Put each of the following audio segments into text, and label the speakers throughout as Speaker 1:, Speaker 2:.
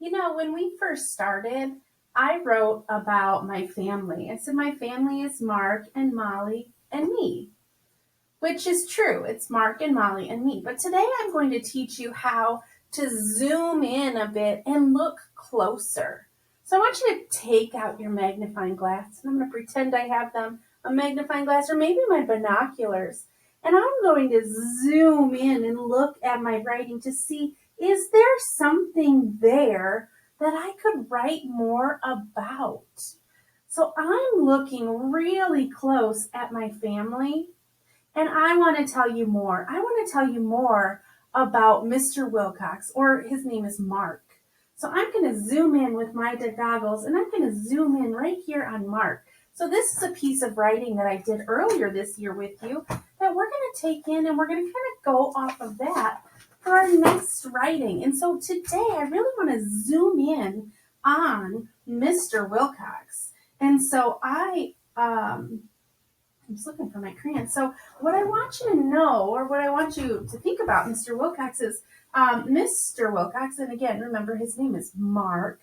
Speaker 1: When we first started, I wrote about my family. I said my family is Mark and Molly and me, which is true. It's Mark and Molly and me. But today I'm going to teach you how to zoom in a bit and look closer. So I want you to take out your magnifying glass, and I'm going to pretend I have a magnifying glass or maybe my binoculars. And I'm going to zoom in and look at my writing to see, is there something there that I could write more about? So I'm looking really close at my family, and I want to tell you more. I want to tell you more about Mr. Wilcox, or his name is Mark. So I'm going to zoom in with my goggles, and I'm going to zoom in right here on Mark. So this is a piece of writing that I did earlier this year with you that we're going to take in, and we're going to kind of go off of that for our next writing. And so today I really want to zoom in on Mr. Wilcox. And so I'm just looking for my crayon. So what I want you to know, or what I want you to think about Mr. Wilcox is Mr. Wilcox, and again, remember his name is Mark.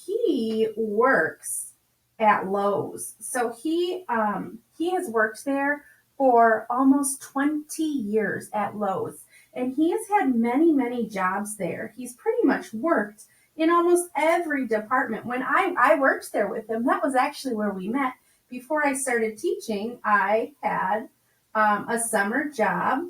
Speaker 1: He works at Lowe's. So he has worked there for almost 20 years at Lowe's. And he has had many, many jobs there. He's pretty much worked in almost every department. When I worked there with him, that was actually where we met. Before I started teaching, I had a summer job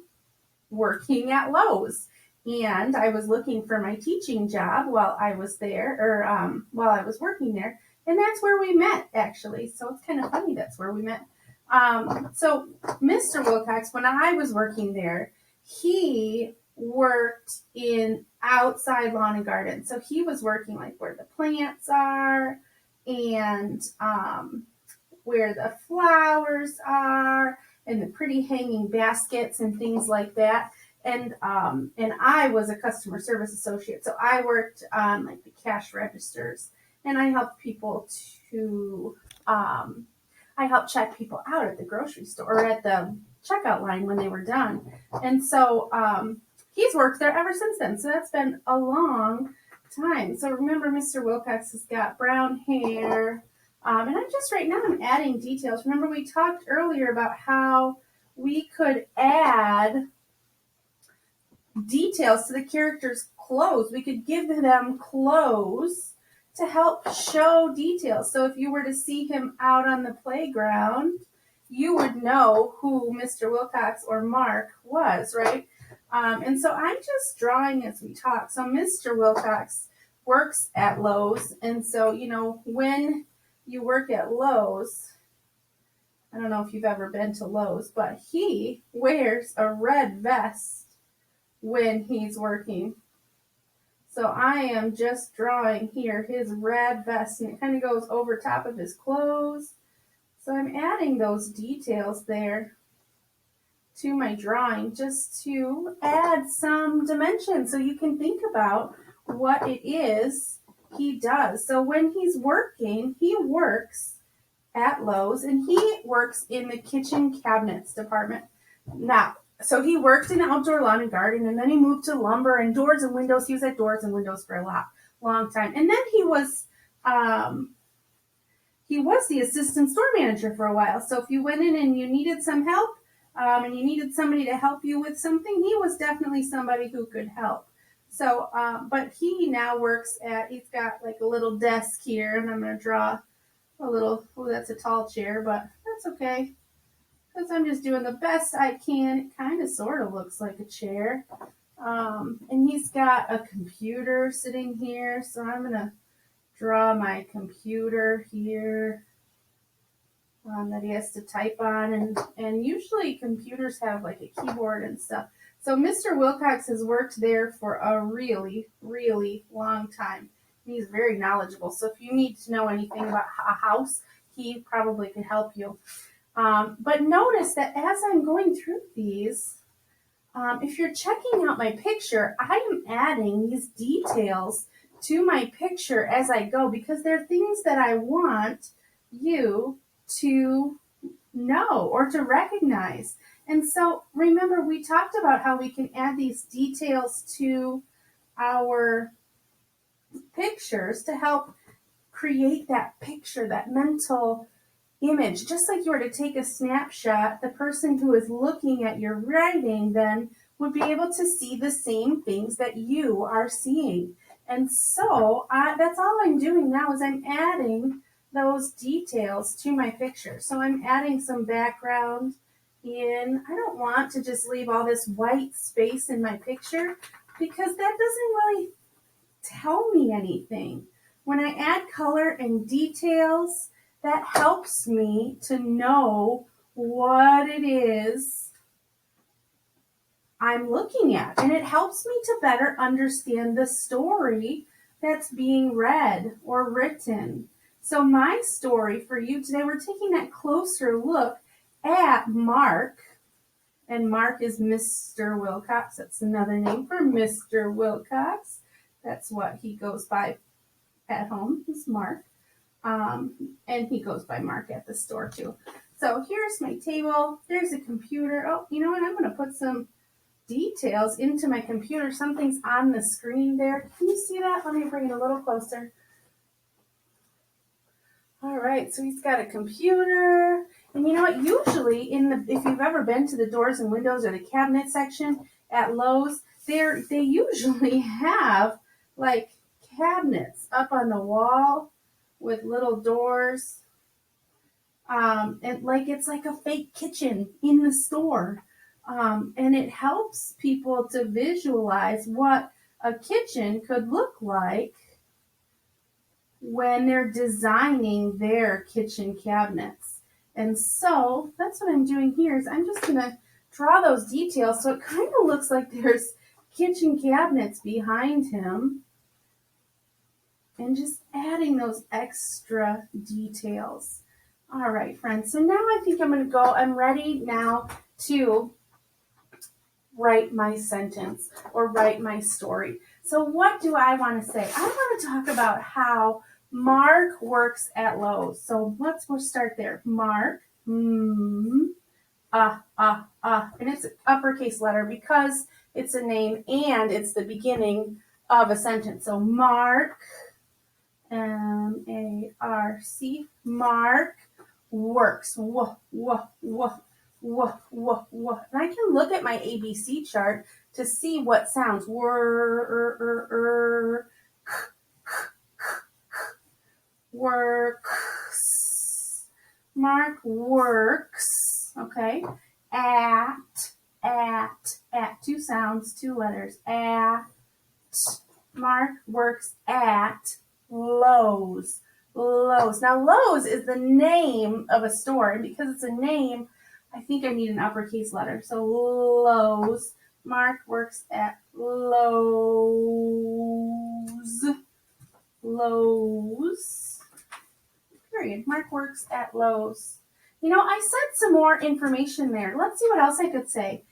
Speaker 1: working at Lowe's. And I was looking for my teaching job while I was there, or while I was working there. And that's where we met, actually. So it's kind of funny that's where we met. So Mr. Wilcox, when I was working there, he worked in outside lawn and garden. So he was working like where the plants are, and where the flowers are, and the pretty hanging baskets and things like that. And I was a customer service associate, so I worked on like the cash registers, and I helped people to I helped check people out at the grocery store, or at the checkout line when they were done. And so he's worked there ever since then. So that's been a long time. So remember, Mr. Wilcox has got brown hair. And I'm just right now, I'm adding details. Remember, we talked earlier about how we could add details to the character's clothes. We could give them clothes to help show details. So if you were to see him out on the playground, you would know who Mr. Wilcox or Mark was, right? And so I'm just drawing as we talk. So Mr. Wilcox works at Lowe's. And so, when you work at Lowe's, I don't know if you've ever been to Lowe's, but he wears a red vest when he's working. So I am just drawing here his red vest, and it kind of goes over top of his clothes. So I'm adding those details there to my drawing just to add some dimension so you can think about what it is he does. So when he's working, he works at Lowe's, and he works in the kitchen cabinets department. Now, so he worked in outdoor lawn and garden, and then he moved to lumber and doors and windows. He was at doors and windows for a long time. And then he was the assistant store manager for a while. So if you went in and you needed some help, and you needed somebody to help you with something, he was definitely somebody who could help. So, but he now works he's got like a little desk here, and I'm going to draw a little, that's a tall chair, but that's okay, because I'm just doing the best I can. It kind of sort of looks like a chair. And he's got a computer sitting here, so I'm going to draw my computer here that he has to type on. And usually computers have like a keyboard and stuff. So Mr. Wilcox has worked there for a really, really long time. He's very knowledgeable. So if you need to know anything about a house, he probably could help you. But notice that as I'm going through these, if you're checking out my picture, I am adding these details to my picture as I go, because they're things that I want you to know or to recognize. And so remember, we talked about how we can add these details to our pictures to help create that picture, that mental image. Just like you were to take a snapshot, the person who is looking at your writing then would be able to see the same things that you are seeing. And so that's all I'm doing now is I'm adding those details to my picture. So I'm adding some background in. I don't want to just leave all this white space in my picture because that doesn't really tell me anything. When I add color and details, that helps me to know what it is I'm looking at. And it helps me to better understand the story that's being read or written. So my story for you today, we're taking that closer look at Mark. And Mark is Mr. Wilcox. That's another name for Mr. Wilcox. That's what he goes by at home, is Mark. And he goes by Mark at the store too. So here's my table. There's a computer. Oh, you know what? I'm going to put some details into my computer. Something's on the screen there. Can you see that? Let me bring it a little closer. All right, so he's got a computer. And you know what? Usually, if you've ever been to the doors and windows or the cabinet section at Lowe's, they usually have like cabinets up on the wall with little doors. And like it's like a fake kitchen in the store. And it helps people to visualize what a kitchen could look like when they're designing their kitchen cabinets. And so that's what I'm doing here is I'm just going to draw those details so it kind of looks like there's kitchen cabinets behind him and just adding those extra details. All right, friends, so now I think I'm ready now to write my sentence or write my story. So what do I want to say? I want to talk about how Mark works at Lowe's. So we'll start there. Mark, and it's an uppercase letter because it's a name and it's the beginning of a sentence. So Mark, M-A-R-C, Mark works. And I can look at my ABC chart to see what sounds. Works. Mark works. Okay. At. Two sounds, two letters. At. Mark works at Lowe's. Lowe's. Now, Lowe's is the name of a store, and because it's a name, I think I need an uppercase letter. So Lowe's. Mark works at Lowe's. Lowe's. Period. Mark works at Lowe's. You know, I said some more information there. Let's see what else I could say.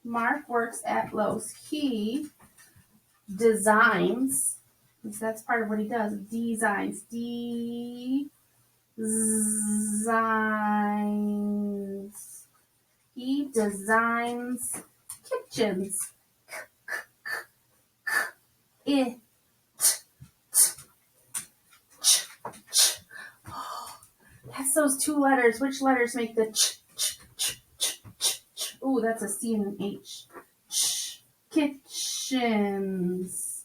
Speaker 1: Mark works at Lowe's. He designs, because that's part of what he does, designs. He designs kitchens. That's those two letters. Which letters make the ch? Ooh, that's a C and an H. Kitchens.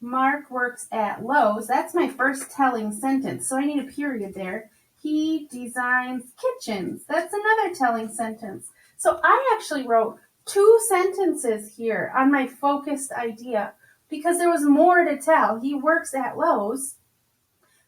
Speaker 1: Mark works at Lowe's. That's my first telling sentence, so I need a period there. He designs kitchens. That's another telling sentence. So I actually wrote 2 sentences here on my focused idea because there was more to tell. He works at Lowe's,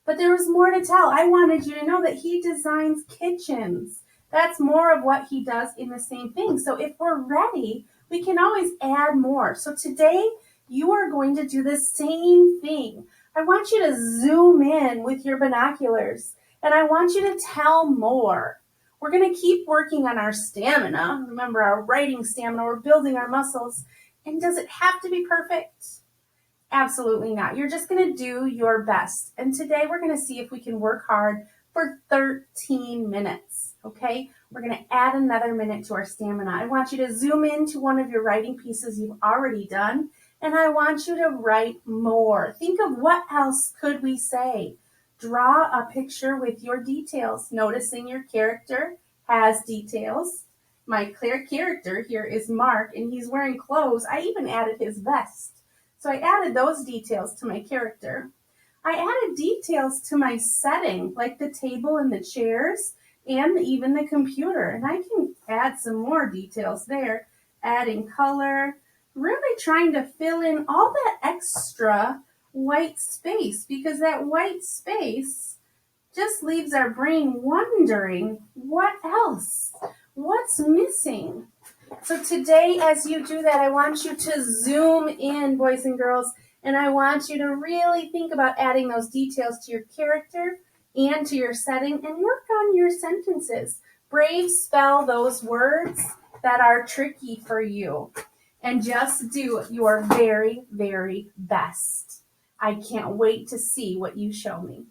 Speaker 1: but there was more to tell. I wanted you to know that he designs kitchens. That's more of what he does in the same thing. So if we're ready, we can always add more. So today, you are going to do the same thing. I want you to zoom in with your binoculars, and I want you to tell more. We're going to keep working on our stamina. Remember, our writing stamina. We're building our muscles. And does it have to be perfect? Absolutely not. You're just going to do your best. And today, we're going to see if we can work hard for 13 minutes, okay? We're going to add another minute to our stamina. I want you to zoom into one of your writing pieces you've already done, And I want you to write more. Think of what else could we say. Draw a picture with your details, noticing your character has details. My clear character here is Mark, and he's wearing clothes. I even added his vest. So I added those details to my character. I added details to my setting, like the table and the chairs, and even the computer. And I can add some more details there, adding color, really trying to fill in all that extra white space, because that white space just leaves our brain wondering, what else? What's missing? So today, as you do that, I want you to zoom in, boys and girls, and I want you to really think about adding those details to your character and to your setting, and work on your sentences. Brave spell those words that are tricky for you, and just do your very, very best. I can't wait to see what you show me.